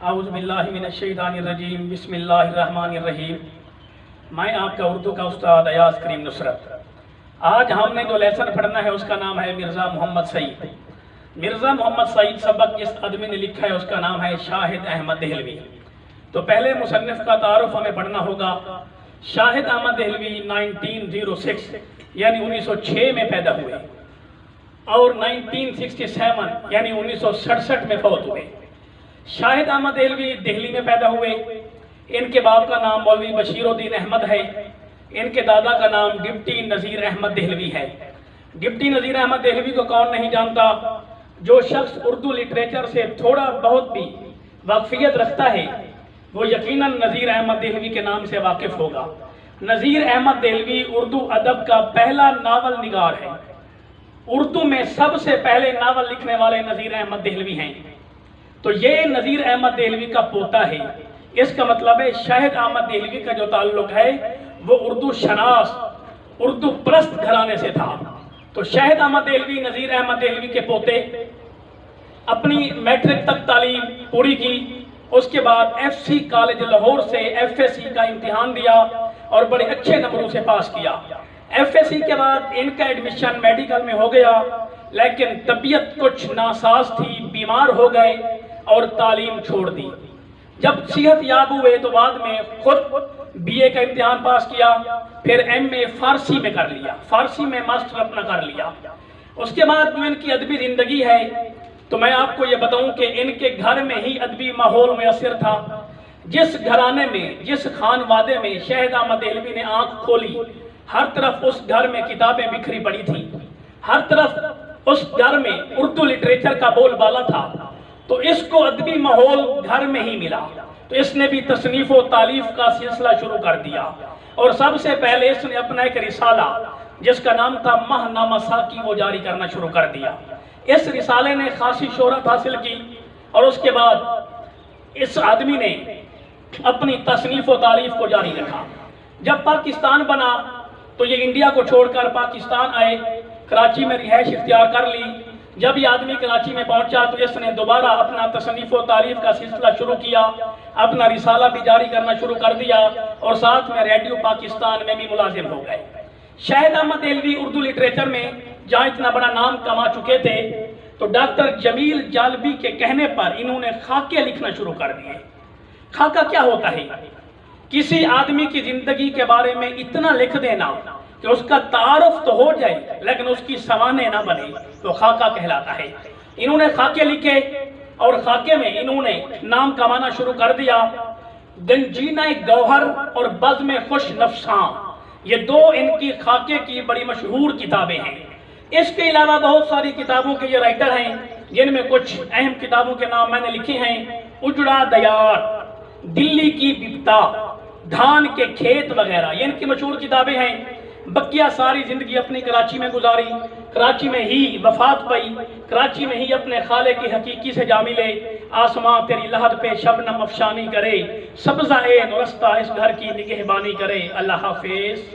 اعوذ باللہ من الشیطان الرجیم بسم اللہ الرحمن الرحیم۔ میں آپ کا اردو کا استاد ایاز کریم نصرت۔ آج ہم نے جو لیسن پڑھنا ہے اس کا نام ہے مرزا محمد سعید۔ مرزا محمد سعید سبق جس آدمی نے لکھا ہے اس کا نام ہے شاہد احمد دہلوی۔ تو پہلے مصنف کا تعارف ہمیں پڑھنا ہوگا۔ شاہد احمد دہلوی 1906 یعنی 1906 میں پیدا ہوئے اور 1967 یعنی 1967 میں فوت ہوئے۔ شاہد احمد دہلوی دہلی میں پیدا ہوئے۔ ان کے باپ کا نام مولوی بشیر الدین احمد ہے۔ ان کے دادا کا نام ڈپٹی نذیر احمد دہلوی ہے۔ ڈپٹی نذیر احمد دہلوی کو کون نہیں جانتا؟ جو شخص اردو لٹریچر سے تھوڑا بہت بھی واقفیت رکھتا ہے وہ یقیناً نذیر احمد دہلوی کے نام سے واقف ہوگا۔ نذیر احمد دہلوی اردو ادب کا پہلا ناول نگار ہے۔ اردو میں سب سے پہلے ناول لکھنے والے نذیر احمد دہلوی ہیں۔ تو یہ نذیر احمد دہلوی کا پوتا ہے۔ اس کا مطلب ہے شاہد احمد دہلوی کا جو تعلق ہے وہ اردو شناس، اردو پرست گھرانے سے تھا۔ تو شاہد احمد دہلوی نذیر احمد دہلوی کے پوتے اپنی میٹرک تک تعلیم پوری کی۔ اس کے بعد ایف سی کالج لاہور سے ایف اے سی کا امتحان دیا اور بڑے اچھے نمبروں سے پاس کیا۔ ایف اے سی کے بعد ان کا ایڈمیشن میڈیکل میں ہو گیا، لیکن طبیعت کچھ ناساز تھی، بیمار ہو گئے اور تعلیم چھوڑ دی۔ جب صحت یاب ہوئے تو بعد میں خود بی اے کا امتحان پاس کیا، پھر ایم اے فارسی میں کر لیا، فارسی میں ماسٹر اپنا کر لیا۔ اس کے بعد جو ان کی ادبی زندگی ہے تو میں آپ کو یہ بتاؤں کہ ان کے گھر میں ہی ادبی ماحول میسر تھا۔ جس گھرانے میں، جس خانوادے میں شاہد احمد دہلوی نے آنکھ کھولی، ہر طرف اس گھر میں کتابیں بکھری پڑی تھیں، ہر طرف اس گھر میں اردو لٹریچر کا بول بالا تھا۔ تو اس کو ادبی ماحول گھر میں ہی ملا، تو اس نے بھی تصنیف و تالیف کا سلسلہ شروع کر دیا۔ اور سب سے پہلے اس نے اپنا ایک رسالہ جس کا نام تھا ماہنامہ ساقی وہ جاری کرنا شروع کر دیا۔ اس رسالے نے خاصی شہرت حاصل کی اور اس کے بعد اس آدمی نے اپنی تصنیف و تالیف کو جاری رکھا۔ جب پاکستان بنا تو یہ انڈیا کو چھوڑ کر پاکستان آئے، کراچی میں رہائش اختیار کر لی۔ جب یہ آدمی کراچی میں پہنچا تو اس نے دوبارہ اپنا تصنیف و تالیف کا سلسلہ شروع کیا، اپنا رسالہ بھی جاری کرنا شروع کر دیا اور ساتھ میں ریڈیو پاکستان میں بھی ملازم ہو گئے۔ شاہد احمد دہلوی اردو لٹریچر میں جہاں اتنا بڑا نام کما چکے تھے تو ڈاکٹر جمیل جالبی کے کہنے پر انہوں نے خاکے لکھنا شروع کر دیے۔ خاکہ کیا ہوتا ہے؟ کسی آدمی کی زندگی کے بارے میں اتنا لکھ دینا کہ اس کا تعارف تو ہو جائے لیکن اس کی سوانح نہ بنے، تو خاکہ کہلاتا ہے۔ انہوں نے خاکے لکھے اور خاکے میں انہوں نے نام کمانا شروع کر دیا۔ گنجینہ گوہر اور بزم خوش نفساں، یہ دو ان کی خاکے کی بڑی مشہور کتابیں ہیں۔ اس کے علاوہ بہت ساری کتابوں کے یہ رائٹر ہیں جن میں کچھ اہم کتابوں کے نام میں نے لکھے ہیں: اجڑا دیار، دلی کی بپتا، دھان کے کھیت وغیرہ، یہ ان کی مشہور کتابیں ہیں۔ بقیہ ساری زندگی اپنی کراچی میں گزاری، کراچی میں ہی وفات پائی، کراچی میں ہی اپنے خالق کی حقیقی سے جا ملے۔ آسماں تیری لحد پہ شبنم افشانی کرے، سبزہ نورستہ اس گھر کی نگہبانی کرے۔ اللہ حافظ۔